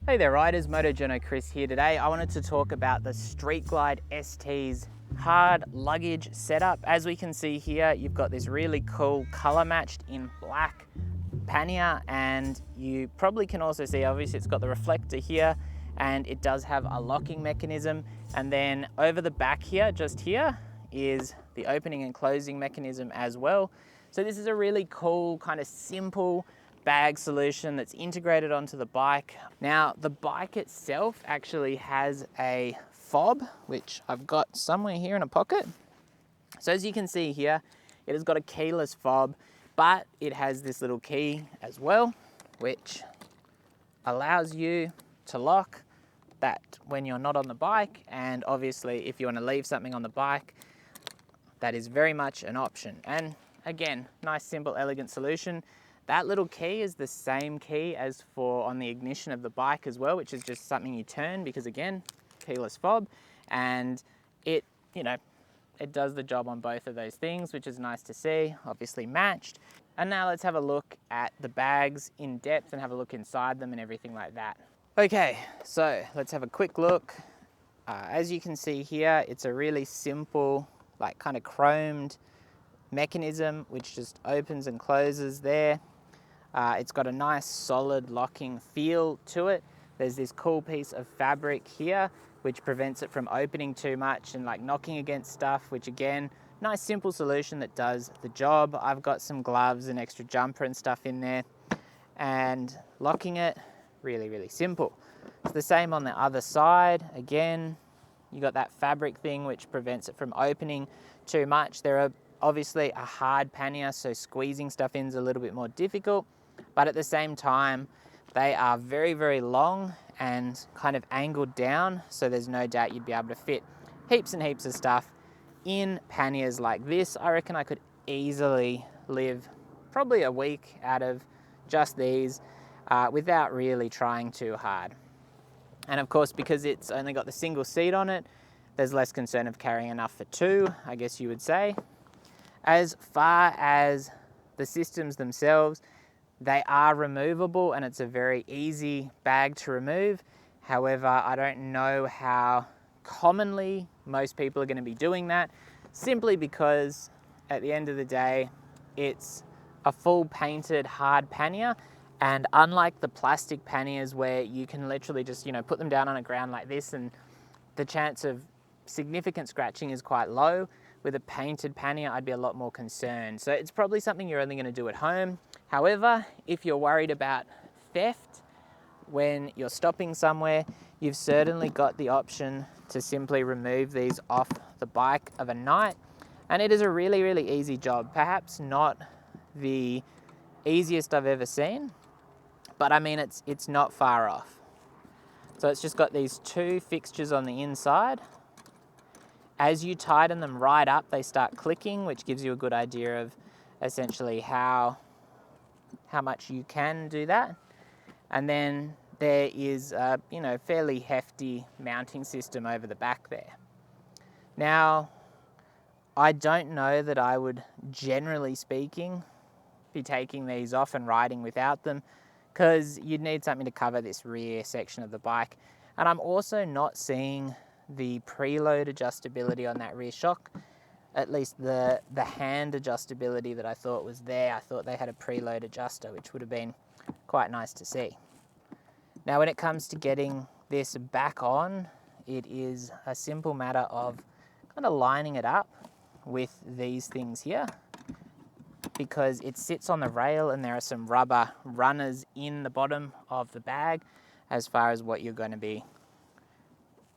Hey there riders, Moto Journo Kris here today. I wanted to talk about the Street Glide ST's hard luggage setup. As we can see here, you've got this really cool color matched in black pannier, and you probably can also see, obviously it's got the reflector here, and it does have a locking mechanism. And then over the back here, just here, is the opening and closing mechanism as well. So this is a really cool, kind of simple bag solution that's integrated onto the bike. Now, the bike itself actually has a fob, which I've got somewhere here in a pocket. So as you can see here, it has got a keyless fob, but it has this little key as well, which allows you to lock that when you're not on the bike. And obviously, if you want to leave something on the bike, that is very much an option. And again, nice, simple, elegant solution. That little key is the same key as for on the ignition of the bike as well, which is just something you turn because, again, keyless fob, and it, it does the job on both of those things, which is nice to see, obviously matched. And now let's have a look at the bags in depth and have a look inside them and everything like that. Okay, so let's have a quick look. As you can see here, it's a really simple, like kind of chromed mechanism, which just opens and closes there. It's got a nice solid locking feel to it. There's this cool piece of fabric here which prevents it from opening too much and like knocking against stuff, which again, nice simple solution that does the job. I've got some gloves and extra jumper and stuff in there, and locking it, really, really simple. It's the same on the other side. Again, you got that fabric thing which prevents it from opening too much. There are obviously a hard pannier, so squeezing stuff in is a little bit more difficult, but at the same time, they are very, very long and kind of angled down, so there's no doubt you'd be able to fit heaps and heaps of stuff in panniers like this. I reckon I could easily live probably a week out of just these without really trying too hard. And of course, because it's only got the single seat on it, there's less concern of carrying enough for two, I guess you would say. As far as the systems themselves, they are removable and it's a very easy bag to remove. However, I don't know how commonly most people are going to be doing that, simply because at the end of the day, it's a full painted hard pannier. And unlike the plastic panniers where you can literally just, put them down on the ground like this and the chance of significant scratching is quite low, with a painted pannier, I'd be a lot more concerned. So it's probably something you're only going to do at home. However, if you're worried about theft when you're stopping somewhere, you've certainly got the option to simply remove these off the bike of a night. And it is a really, really easy job. Perhaps not the easiest I've ever seen, but I mean, it's not far off. So it's just got these two fixtures on the inside. As you tighten them right up, they start clicking, which gives you a good idea of essentially how much you can do that. And then there is a fairly hefty mounting system over the back there. Now, I don't know that I would, generally speaking, be taking these off and riding without them, because you'd need something to cover this rear section of the bike. And I'm also not seeing the preload adjustability on that rear shock, at least the hand adjustability that I thought was there. I thought they had a preload adjuster, which would have been quite nice to see. Now, when it comes to getting this back on, it is a simple matter of kind of lining it up with these things here, because it sits on the rail and there are some rubber runners in the bottom of the bag as far as what you're going to be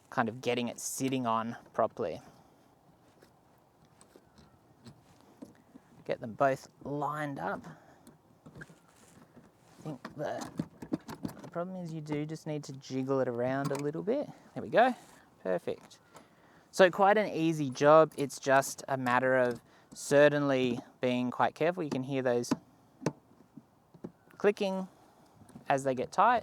kind of getting it sitting on properly. Get them both lined up. I think the problem is you do just need to jiggle it around a little bit. There we go, perfect. So quite an easy job. It's just a matter of certainly being quite careful. You can hear those clicking as they get tight.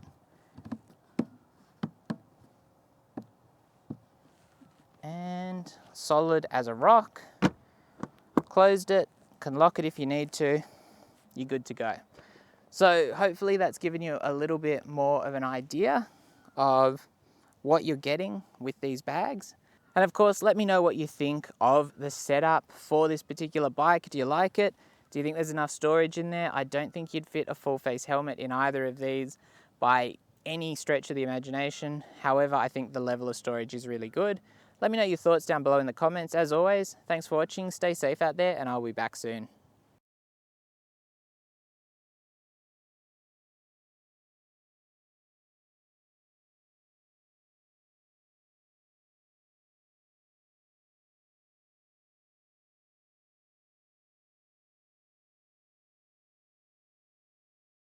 And solid as a rock. Closed it, can lock it if you need to, you're good to go. So hopefully that's given you a little bit more of an idea of what you're getting with these bags. And of course, let me know what you think of the setup for this particular bike. Do you like it? Do you think there's enough storage in there? I don't think you'd fit a full face helmet in either of these by any stretch of the imagination. However, I think the level of storage is really good. Let me know your thoughts down below in the comments. As always, thanks for watching, stay safe out there, and I'll be back soon.